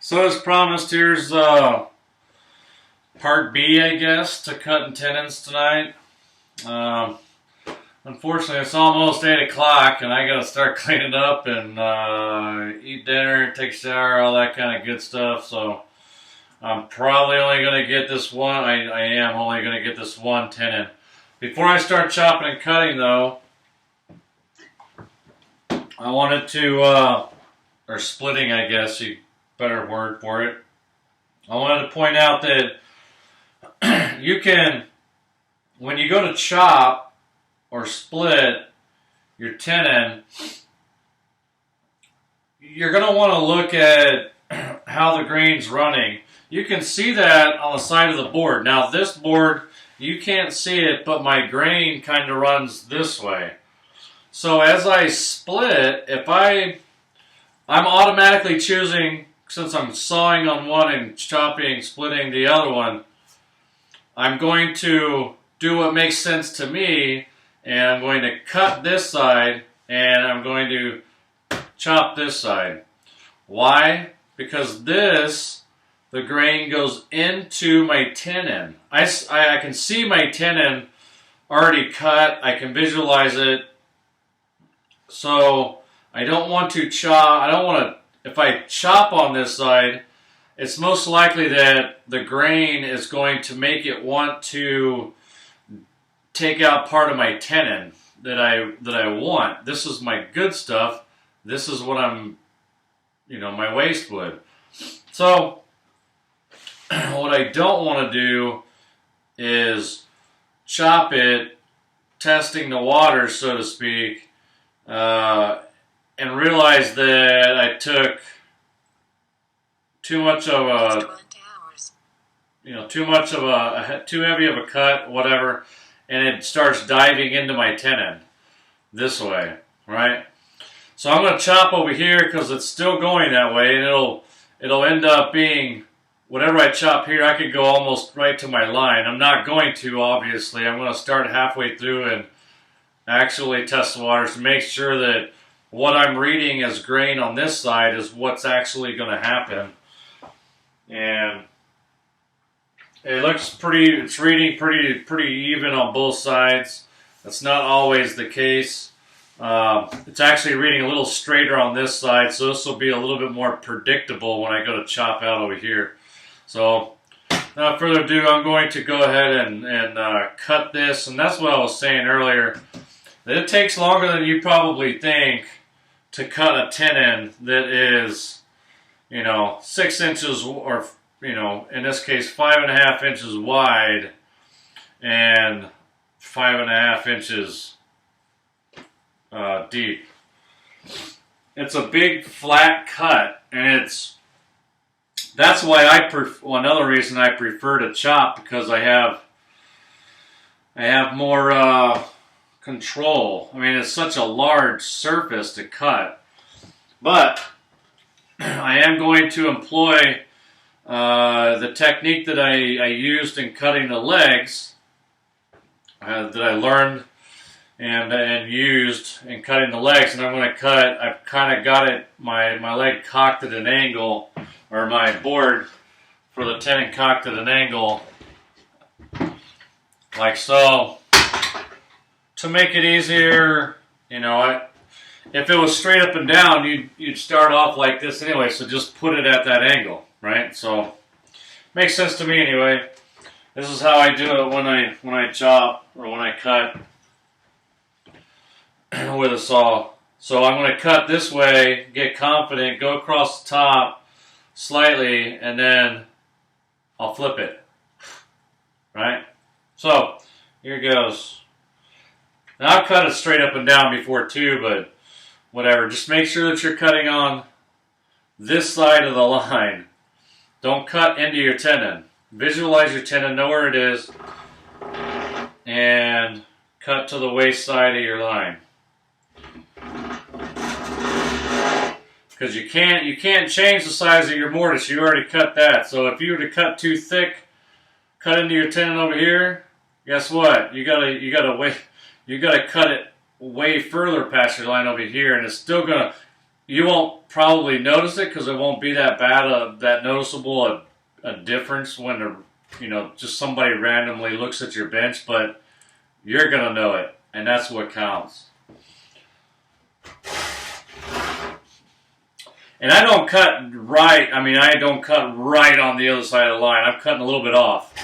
So as promised, here's part B, I guess, to cutting tenons tonight. Unfortunately, it's almost 8 o'clock, and I gotta start cleaning up and eat dinner, take a shower, all that kind of good stuff. So I'm probably only gonna get this one. I am only gonna get this one tenon. Before I start chopping and cutting, though, I wanted to, or splitting, I guess, better word for it. I wanted to point out that you can, when you go to chop or split your tenon, you're going to want to look at how the grain's running. You can see that on the side of the board. Now this board, you can't see it, but my grain kind of runs this way. So as I split, if I'm automatically choosing, since I'm sawing on one and chopping, splitting the other one, I'm going to do what makes sense to me, and I'm going to cut this side, and I'm going to chop this side. Why? Because the grain goes into my tenon. I can see my tenon already cut. I can visualize it. So I don't want to chop. If I chop on this side, it's most likely that the grain is going to make it want to take out part of my tenon that I want. This is my good stuff. This is what I'm, my waste wood. So what I don't want to do is chop it, testing the water, so to speak, and realize that I took too heavy of a cut, whatever, and it starts diving into my tenon this way, right? So I'm going to chop over here because it's still going that way, and it'll end up being, whatever I chop here, I could go almost right to my line. I'm not going to, obviously. I'm going to start halfway through and actually test the waters to make sure that what I'm reading as grain on this side is what's actually going to happen. And it looks it's reading pretty even on both sides. That's not always the case. It's actually reading a little straighter on this side, so this will be a little bit more predictable when I go to chop out over here. So, without further ado, I'm going to go ahead and cut this. And that's what I was saying earlier, that it takes longer than you probably think to cut a tenon that is, 6 inches or, in this case, 5.5 inches wide and 5.5 inches deep. It's a big flat cut, and that's why another reason I prefer to chop, because I have more control. I mean, it's such a large surface to cut. But I am going to employ the technique that I used in cutting the legs, that I learned and used in cutting the legs. And I'm going to cut, I've kind of got it, my leg cocked at an angle, or my board for the tenon cocked at an angle, like so. To make it easier, if it was straight up and down, you'd start off like this anyway, so just put it at that angle, right? So, makes sense to me anyway. This is how I do it when I chop, or when I cut with a saw. So I'm going to cut this way, get confident, go across the top slightly, and then I'll flip it, right? So, here goes. Now, I've cut it straight up and down before too, but whatever. Just make sure that you're cutting on this side of the line. Don't cut into your tenon. Visualize your tenon, know where it is, and cut to the waist side of your line. Because you can't change the size of your mortise. You already cut that. So if you were to cut too thick, cut into your tenon over here, guess what? You gotta cut it way further past your line over here, and it's still gonna, you won't probably notice it because it won't be that bad, that noticeable a difference when just somebody randomly looks at your bench, but you're gonna know it, and that's what counts. And I don't cut right. I mean, I don't cut right on the other side of the line. I'm cutting a little bit off.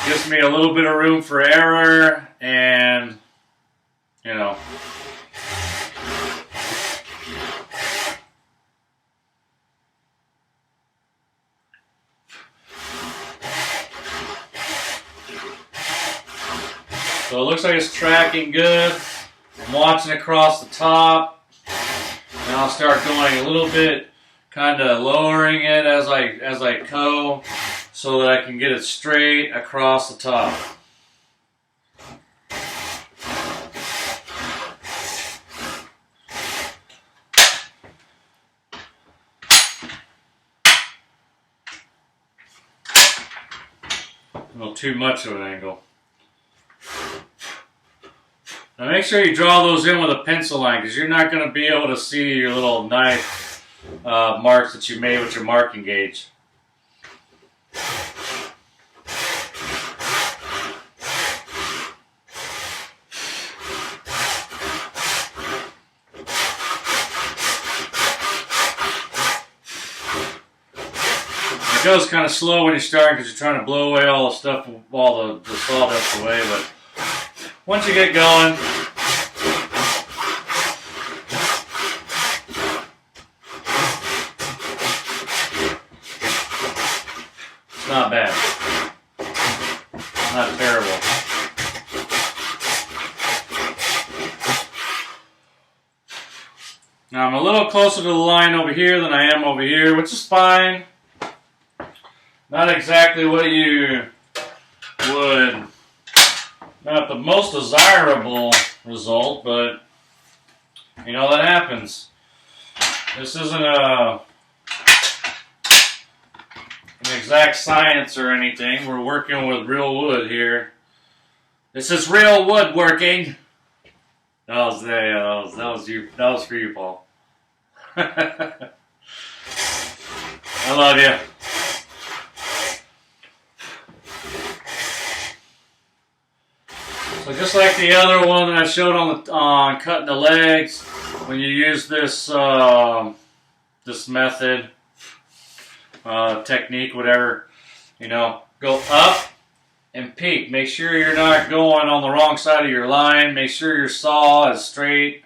Gives me a little bit of room for error, and So it looks like it's tracking good. I'm watching across the top. And I'll start going a little bit, kind of lowering it as I go, so that I can get it straight across the top. A little too much of an angle. Now make sure you draw those in with a pencil line, because you're not going to be able to see your little knife marks that you made with your marking gauge. It goes kind of slow when you're starting because you're trying to blow away all the stuff, all the sawdust away, but once you get going, it's not bad. Not terrible. Now I'm a little closer to the line over here than I am over here, which is fine. Not exactly what you would, not the most desirable result, but that happens. This isn't an exact science or anything. We're working with real wood here. This is real woodworking. That was for you, Paul. I love you. So just like the other one that I showed on cutting the legs, when you use this this method, technique, whatever, go up and peek. Make sure you're not going on the wrong side of your line. Make sure your saw is straight.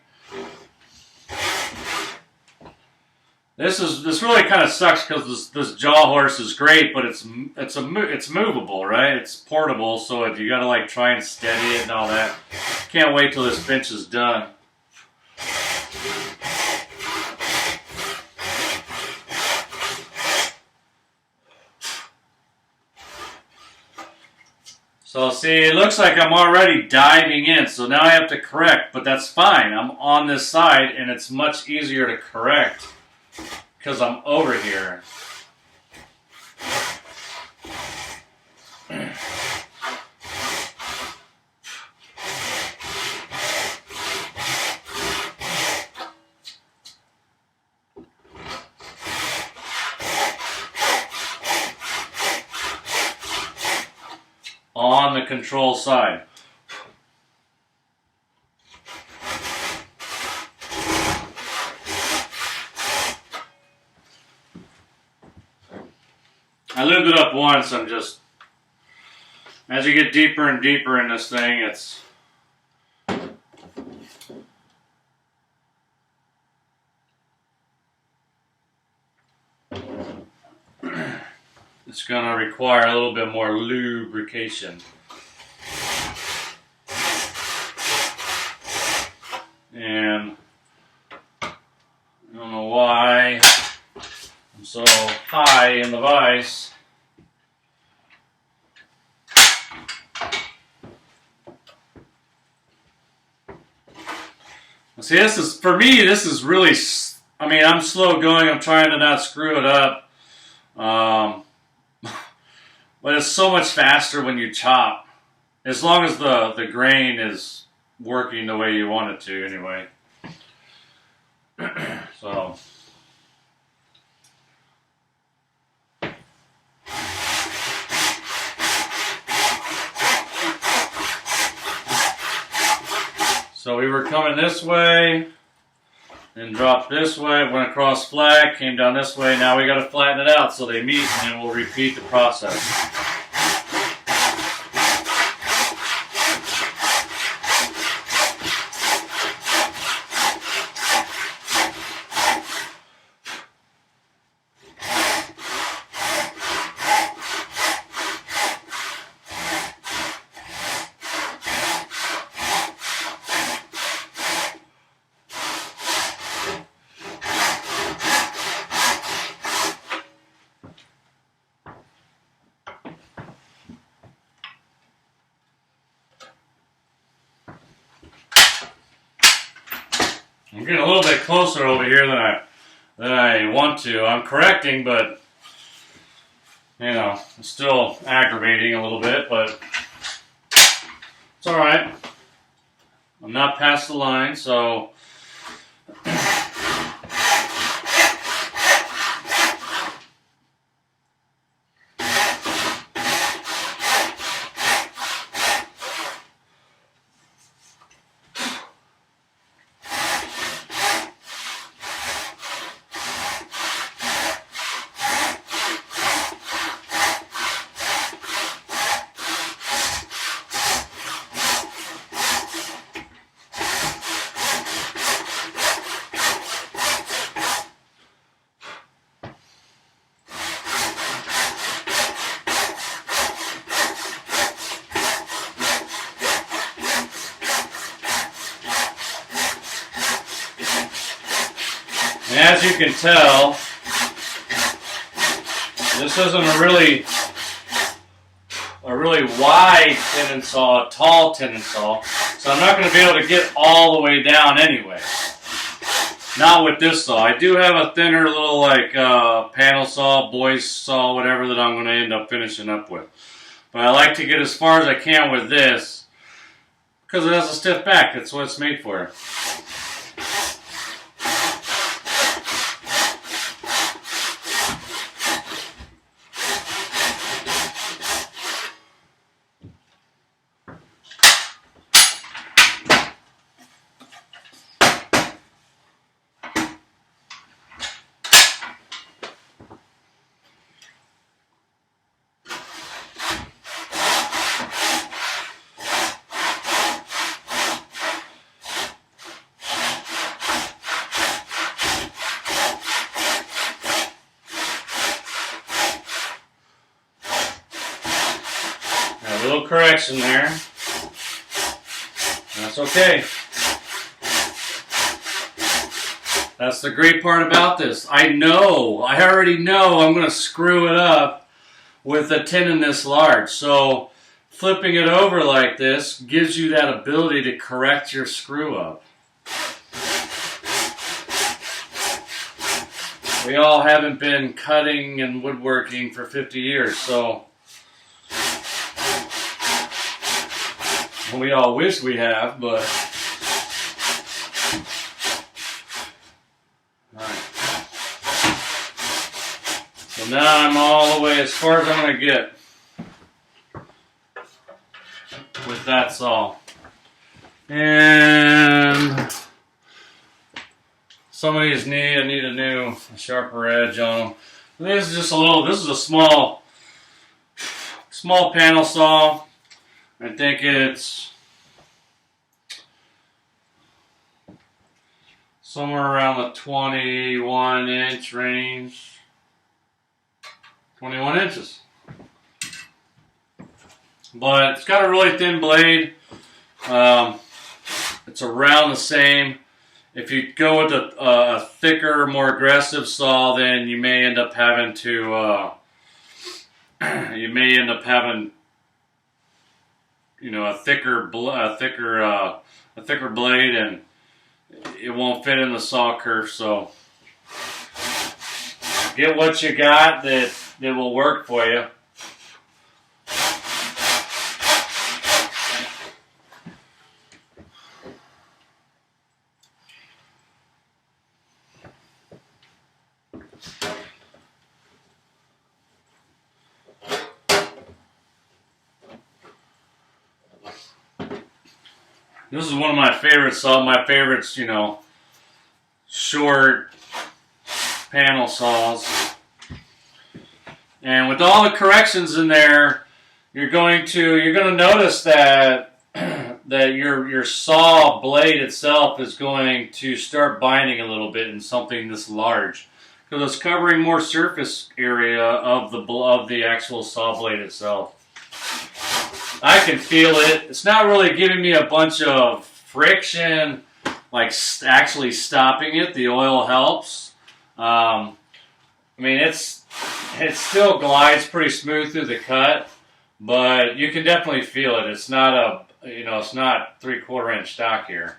This really kind of sucks because this jaw horse is great, but it's movable, right? It's portable, so if you gotta like try and steady it and all that, can't wait till this bench is done. So see, it looks like I'm already diving in, so now I have to correct, but that's fine. I'm on this side, and it's much easier to correct because I'm over here. On the control side. I lubed it up once. I'm just, as you get deeper and deeper in this thing, it's going to require a little bit more lubrication. And I don't know why I'm so high in the vise. See, for me, this is really, I mean, I'm slow going. I'm trying to not screw it up. But it's so much faster when you chop. As long as the grain is working the way you want it to, anyway. So. So we were coming this way, then dropped this way, went across flat, came down this way. Now we got to flatten it out so they meet, and then we'll repeat the process. I'm getting a little bit closer over here than I want to. I'm correcting, but you know, it's still aggravating a little bit, but it's all right. I'm not past the line, so and as you can tell, this isn't a really wide tenon saw, a tall tenon saw, so I'm not going to be able to get all the way down anyway. Not with this saw. I do have a thinner little like panel saw, boys saw, whatever that I'm going to end up finishing up with. But I like to get as far as I can with this because it has a stiff back. That's what it's made for. A little correction there. That's okay. That's the great part about this. I already know I'm going to screw it up with a tenon this large. So flipping it over like this gives you that ability to correct your screw up. We all haven't been cutting and woodworking for 50 years, so we all wish we have, but alright. So now I'm all the way as far as I'm going to get with that saw. And some of these I need a sharper edge on them. This is just this is a small panel saw. I think it's somewhere around the 21 inch range. 21 inches. But it's got a really thin blade. It's around the same. If you go with a thicker, more aggressive saw, then you may end up having to a thicker blade, and it won't fit in the saw kerf. So get what you got that will work for you. This is one of my favorite saws. My favorites, you know, short panel saws. And with all the corrections in there, you're going to notice that that your saw blade itself is going to start binding a little bit in something this large, because it's covering more surface area of the actual saw blade itself. I can feel it. It's not really giving me a bunch of friction, like actually stopping it. The oil helps. I mean, it still glides pretty smooth through the cut, but you can definitely feel it. It's not it's not 3/4 inch stock here.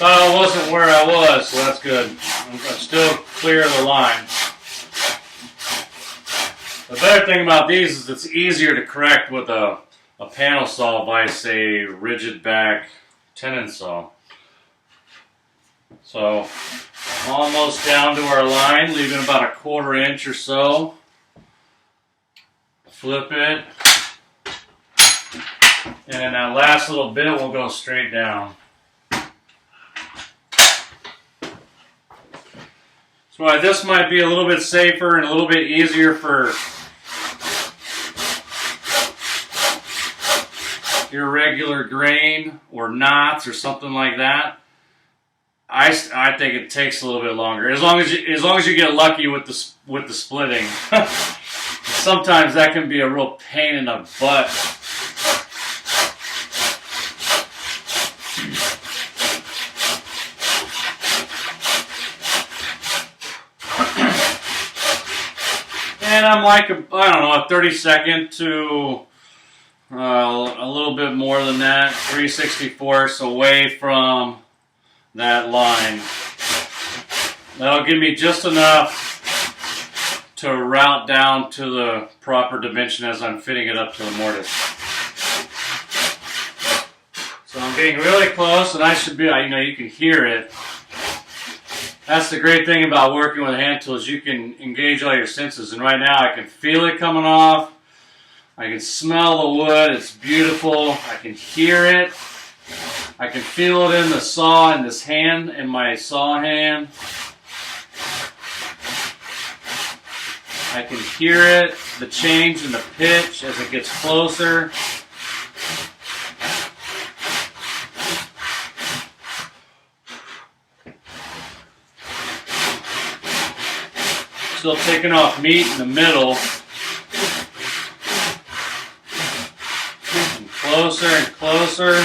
I wasn't where I was, so that's good. I'm still clear of the line. The better thing about these is it's easier to correct with a panel saw vice a rigid back tenon saw. So almost down to our line, leaving about 1/4 inch or so. Flip it. And then that last little bit will go straight down. So this might be a little bit safer and a little bit easier for irregular grain or knots or something like that. I think it takes a little bit longer, as long as you get lucky with the splitting. Sometimes that can be a real pain in the butt. And I'm like, I don't know, a 32nd to a little bit more than that, 3/64ths away from that line. That'll give me just enough to route down to the proper dimension as I'm fitting it up to the mortise. So I'm getting really close, and I should be, you can hear it. That's the great thing about working with hand tools. You can engage all your senses. And right now I can feel it coming off. I can smell the wood. It's beautiful. I can hear it. I can feel it in the saw in this hand, in my saw hand. I can hear it, the change in the pitch as it gets closer. Still taking off meat in the middle. And closer and closer.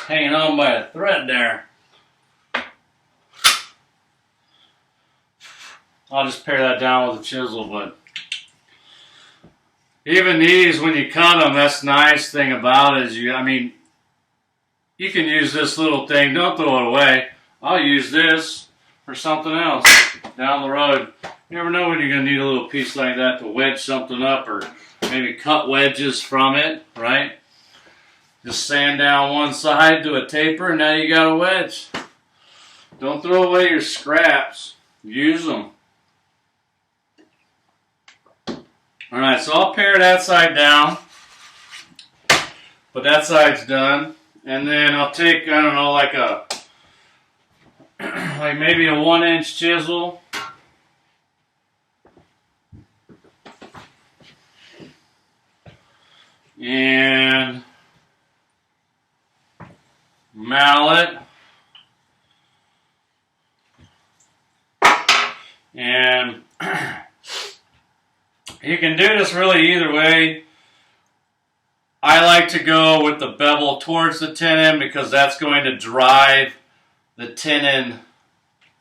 Hanging on by a thread there. I'll just pare that down with a chisel, but even these, when you cut them, that's the nice thing about it is you can use this little thing, don't throw it away. I'll use this for something else down the road. You never know when you're going to need a little piece like that to wedge something up, or maybe cut wedges from it, right? Just sand down one side to a taper, and now you got a wedge. Don't throw away your scraps. Use them. Alright, so I'll pare that side down. But that side's done. And then I'll take, I don't know, like a like maybe a 1-inch chisel. And mallet. And you can do this really either way. I like to go with the bevel towards the tenon because that's going to drive the tenon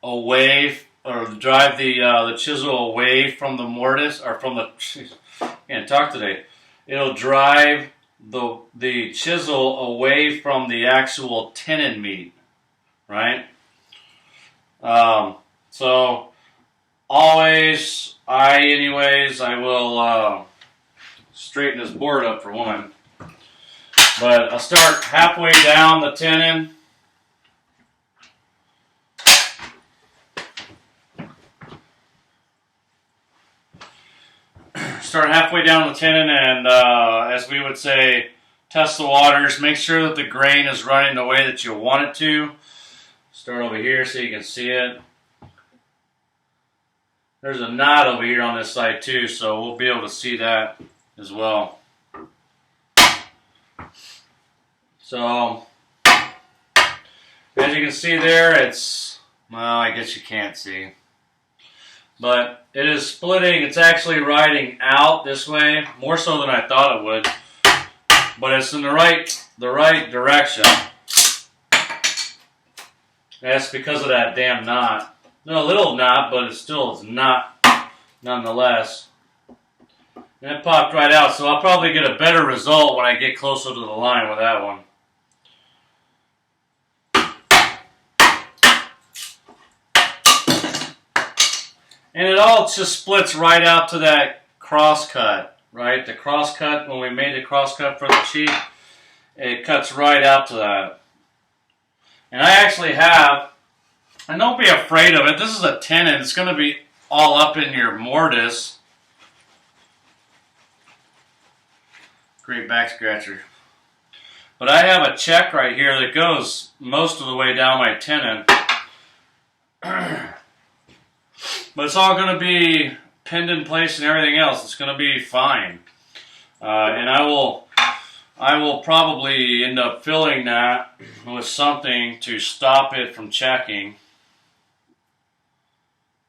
away, or drive the chisel away from the mortise, or from the, can't talk today. It'll drive the chisel away from the actual tenon meat, right? So always, I will straighten this board up for one. But I'll start halfway down the tenon. Start halfway down the tenon and, as we would say, test the waters. Make sure that the grain is running the way that you want it to. Start over here so you can see it. There's a knot over here on this side too, so we'll be able to see that as well. So, as you can see there, it's, well, I guess you can't see. But it is splitting. It's actually riding out this way, more so than I thought it would. But it's in the right direction. That's because of that damn knot. No, a little knot, but it still is not, nonetheless. And it popped right out, so I'll probably get a better result when I get closer to the line with that one. And it all just splits right out to that cross cut, right? The cross cut, when we made the cross cut for the cheek, it cuts right out to that. And I actually have, and don't be afraid of it, this is a tenon, it's going to be all up in your mortise. Great back scratcher. But I have a check right here that goes most of the way down my tenon. But it's all going to be pinned in place and everything else. It's going to be fine. And I will probably end up filling that with something to stop it from checking.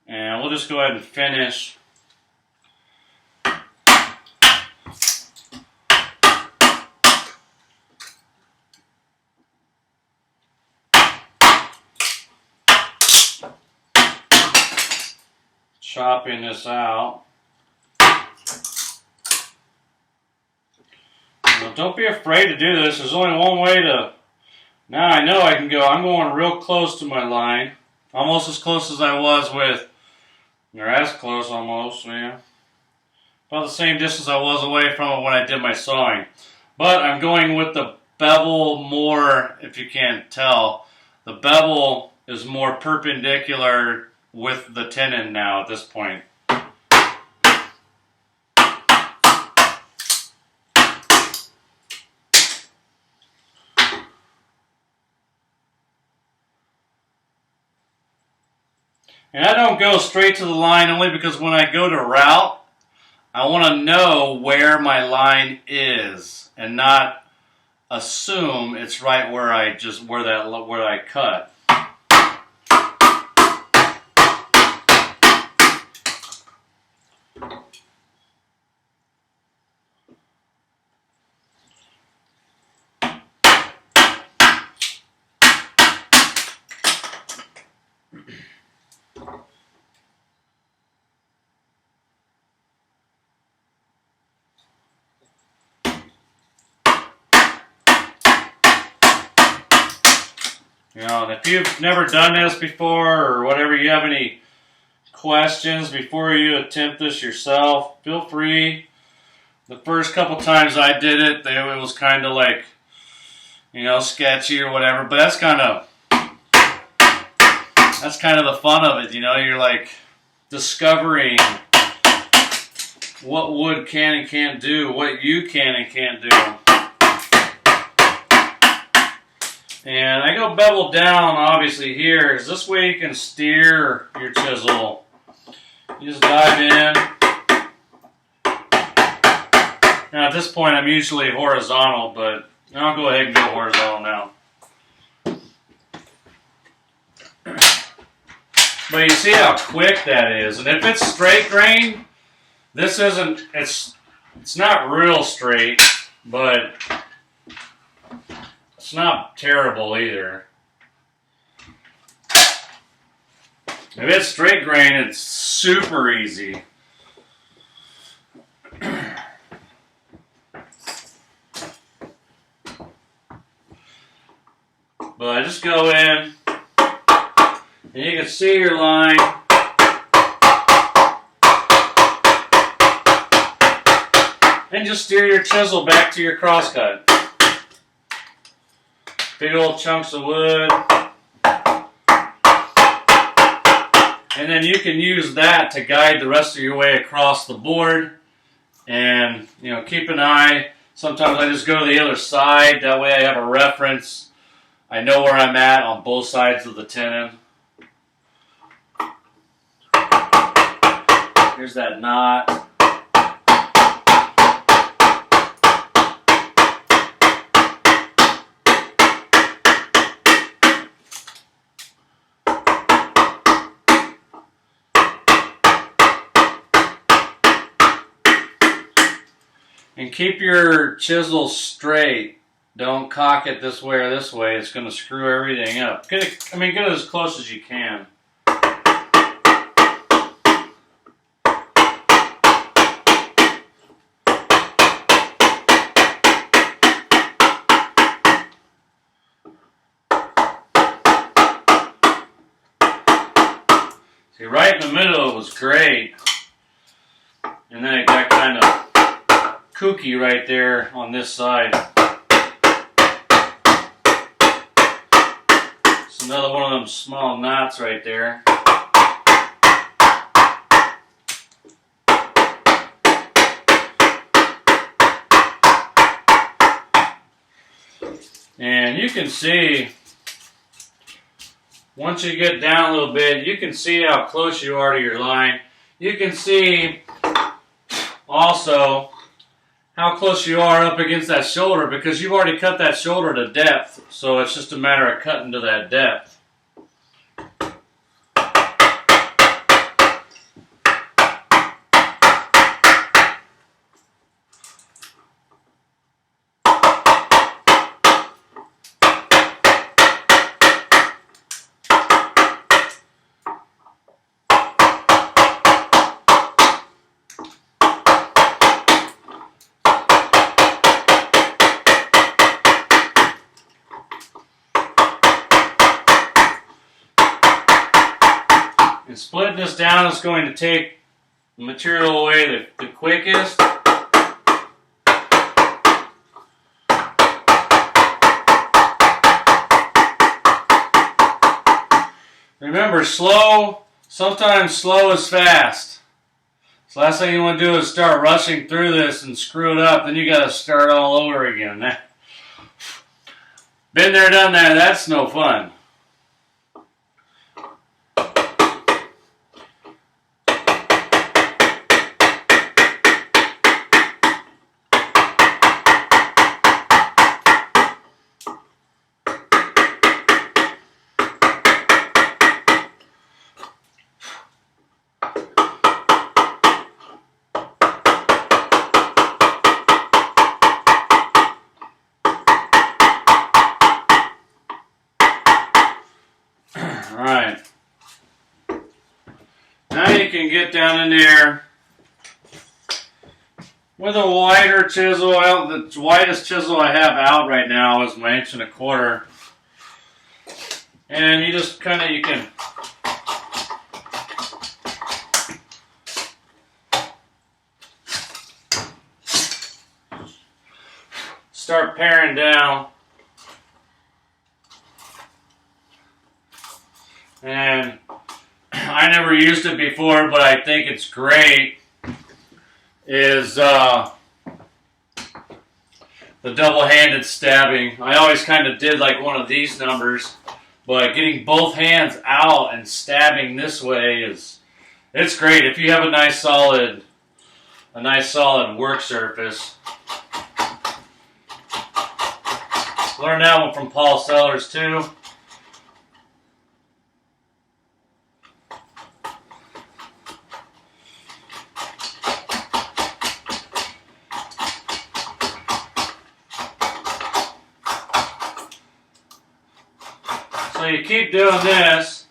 And we'll just go ahead and finish. Chopping this out. Now, don't be afraid to do this. There's only one way to... Now I know I can go. I'm going real close to my line. Almost as close as I was with... Or as close almost, yeah. About the same distance I was away from it when I did my sawing. But I'm going with the bevel more, if you can't tell. The bevel is more perpendicular with the tenon now at this point. And I don't go straight to the line only because when I go to route, I want to know where my line is and not assume it's right where I cut. You know, if you've never done this before or whatever, you have any questions before you attempt this yourself, feel free. The first couple times I did it, it was kind of like, you know, sketchy or whatever, but that's kind of the fun of it, you know, you're like discovering what wood can and can't do, what you can and can't do. And I go bevel down, obviously, here, because this way you can steer your chisel. You just dive in. Now, at this point, I'm usually horizontal, but I'll go ahead and go horizontal now. But you see how quick that is. And if it's straight grain, this isn't, it's not real straight, but it's not terrible either. If it's straight grain, it's super easy. But I just go in, and you can see your line. And just steer your chisel back to your crosscut. Big old chunks of wood. And then you can use that to guide the rest of your way across the board. And, you know, keep an eye. Sometimes I just go to the other side. That way I have a reference. I know where I'm at on both sides of the tenon. Here's that knot. And keep your chisel straight. Don't cock it this way or this way. It's going to screw everything up. Get it as close as you can. See, right in the middle it was great. And then it got kind of kooky right there on this side. It's another one of them small knots right there. And you can see, once you get down a little bit, you can see how close you are to your line. You can see also how close you are up against that shoulder, because you've already cut that shoulder to depth, so it's just a matter of cutting to that depth. And splitting this down is going to take the material away the quickest. Remember, sometimes slow is fast. So last thing you want to do is start rushing through this and screw it up. Then you got to start all over again. Been there, done that. That's no fun. Alright, now you can get down in there with a wider chisel. The widest chisel I have out right now is my 1.25 inch. And you just you can start paring down. And I never used it before, but I think it's great. is the double-handed stabbing. I always kind of did like one of these numbers, but getting both hands out and stabbing this way it's great if you have a nice solid work surface. Learned that one from Paul Sellers too. So you keep doing this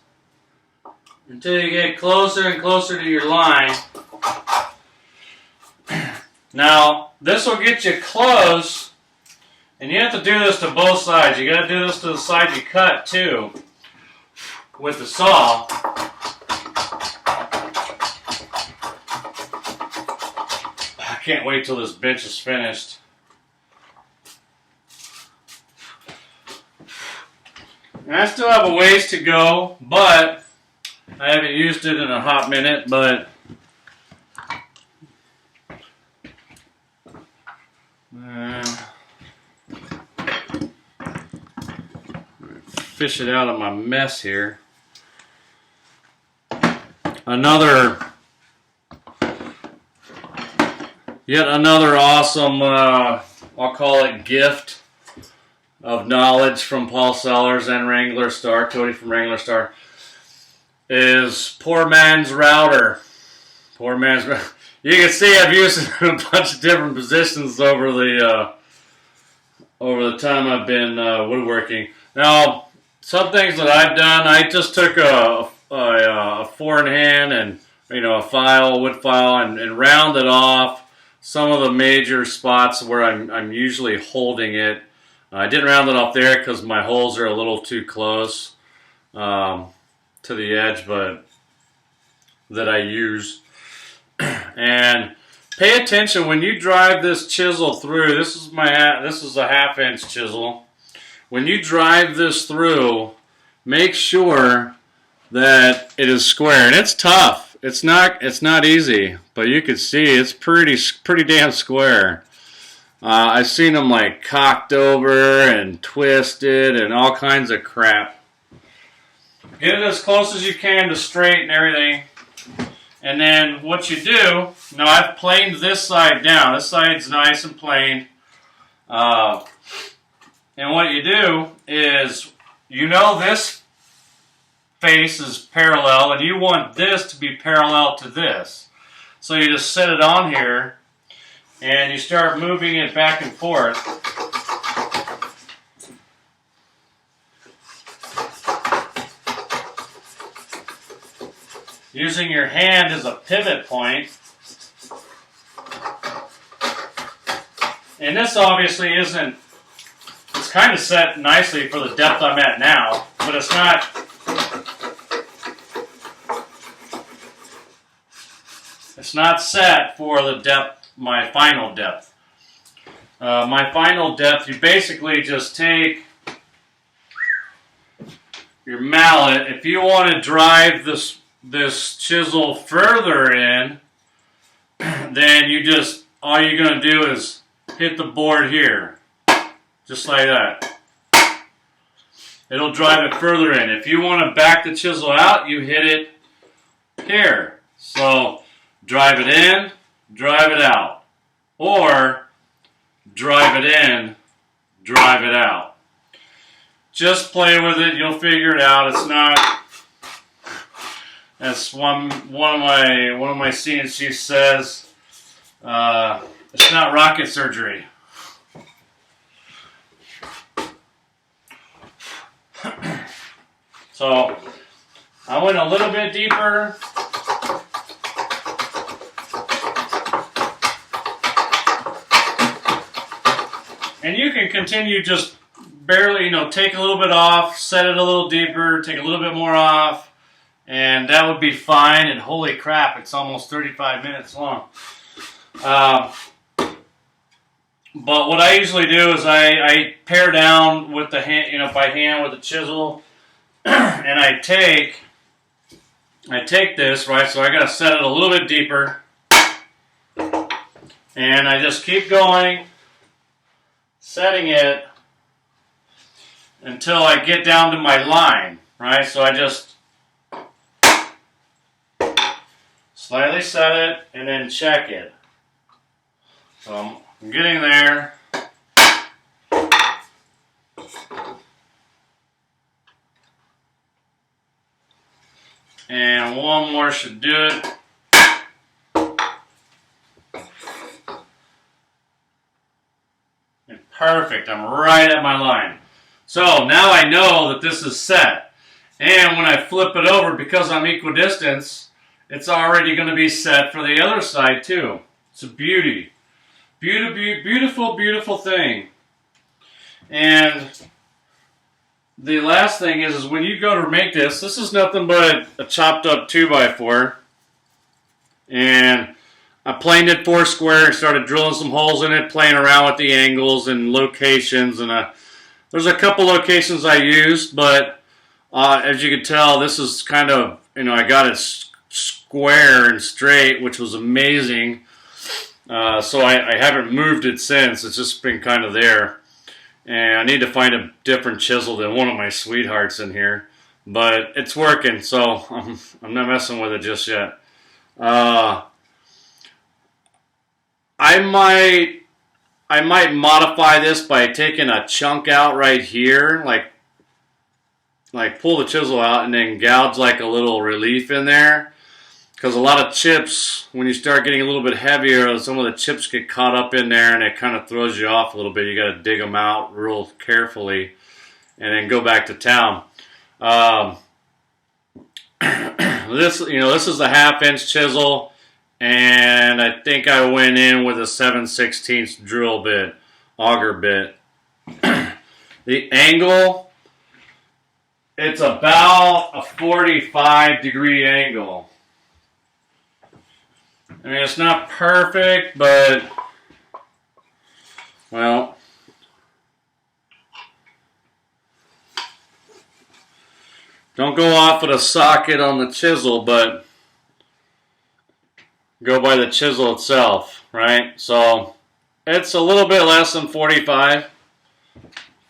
until you get closer and closer to your line. Now, this will get you close, and you have to do this to both sides. You got to do this to the side you cut too with the saw. I can't wait till this bench is finished. And I still have a ways to go, but I haven't used it in a hot minute, but fish it out of my mess here. Yet another awesome, I'll call it gift of knowledge from Paul Sellers and Wrangler Star, Cody from Wrangler Star, is Poor Man's Router. Poor Man's Router. You can see I've used it in a bunch of different positions over the time I've been woodworking. Now, some things that I've done, I just took a four-in-hand and a wood file, and rounded off some of the major spots where I'm usually holding it. I didn't round it off there because my holes are a little too close to the edge, but that I use. And pay attention when you drive this chisel through. This is a 1/2-inch chisel. When you drive this through, make sure that it is square. And it's tough. It's not easy, but you can see it's pretty damn square. I've seen them like cocked over and twisted and all kinds of crap. Get it as close as you can to straight and everything. And then what you do, now I've planed this side down. This side's nice and planed. And what you do is, this face is parallel, and you want this to be parallel to this. So you just set it on here, and you start moving it back and forth. Using your hand as a pivot point. And this obviously isn't, it's kind of set nicely for the depth I'm at now, but it's not set for the depth, my final depth. My final depth, you basically just take your mallet. If you want to drive this chisel further in, then all you're going to do is hit the board here, just like that. It'll drive it further in. If you want to back the chisel out, you hit it here. So drive it in, drive it out, or drive it in, drive it out. Just play with it. You'll figure it out. It's not. As one of my CNC says, it's not rocket surgery. So I went a little bit deeper. And you can continue just barely, take a little bit off, set it a little deeper, take a little bit more off. And that would be fine, and holy crap, it's almost 35 minutes long. But what I usually do is I pare down with the hand, by hand with the chisel, and I take this, right, so I got to set it a little bit deeper. And I just keep going, setting it until I get down to my line, right? So I just slightly set it and then check it. So I'm getting there. And one more should do it. And perfect, I'm right at my line. So now I know that this is set. And when I flip it over, because I'm equidistant, it's already going to be set for the other side too. It's a beauty. Beautiful, beautiful thing. And the last thing is when you go to make this is nothing but a chopped up 2x4. And I planed it 4 square and started drilling some holes in it, playing around with the angles and locations. And there's a couple locations I used, but as you can tell, this is kind of, I got it square and straight, which was amazing. So I haven't moved it since. It's just been kind of there. And I need to find a different chisel than one of my sweethearts in here. But it's working, so I'm not messing with it just yet. I might modify this by taking a chunk out right here, like pull the chisel out and then gouge like a little relief in there. Because a lot of chips, when you start getting a little bit heavier, some of the chips get caught up in there and it kind of throws you off a little bit. You got to dig them out real carefully and then go back to town. This is the 1/2-inch chisel, and I think I went in with a 7/16 drill bit, auger bit. The angle, it's about a 45-degree angle. I mean, it's not perfect, but, well, don't go off at a socket on the chisel, but go by the chisel itself, right? So it's a little bit less than 45.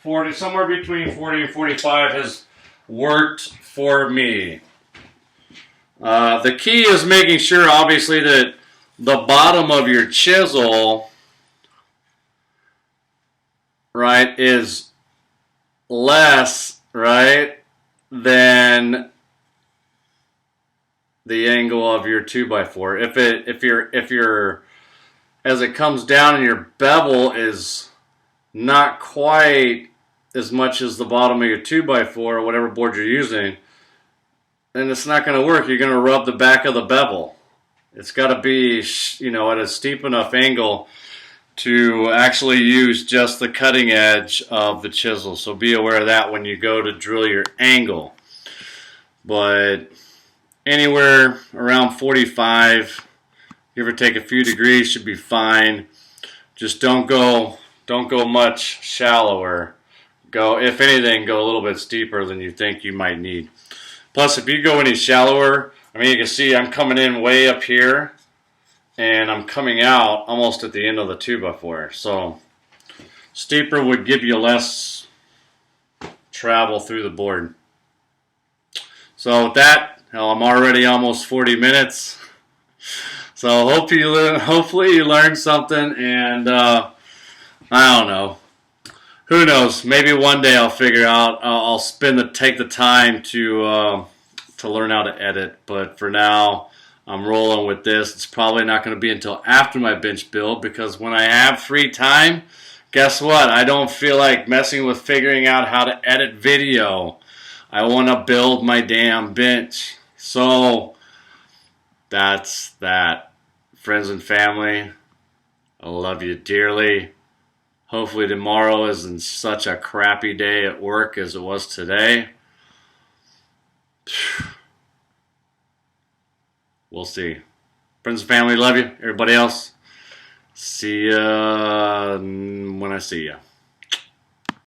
40, somewhere between 40 and 45 has worked for me. The key is making sure, obviously, that the bottom of your chisel, right, is less, right, than the angle of your 2x4. If you're as it comes down and your bevel is not quite as much as the bottom of your 2x4 or whatever board you're using, then it's not going to work. You're going to rub the back of the bevel. It's got to be, at a steep enough angle to actually use just the cutting edge of the chisel. So be aware of that when you go to drill your angle. But anywhere around 45, give or take a few degrees, should be fine. Just don't go much shallower. If anything, go a little bit steeper than you think you might need. Plus, if you go any shallower, you can see I'm coming in way up here, and I'm coming out almost at the end of the 2x4. So, steeper would give you less travel through the board. So, with that, I'm already almost 40 minutes. So, hopefully you learned something, and I don't know. Who knows? Maybe one day I'll figure out. I'll take the time to learn how to edit. But for now, I'm rolling with this. It's probably not going to be until after my bench build, because when I have free time, guess what? I don't feel like messing with figuring out how to edit video. I want to build my damn bench. So that's that. Friends and family, I love you dearly. Hopefully tomorrow isn't such a crappy day at work as it was today. We'll see. Friends and family, love you. Everybody else, see ya when I see ya.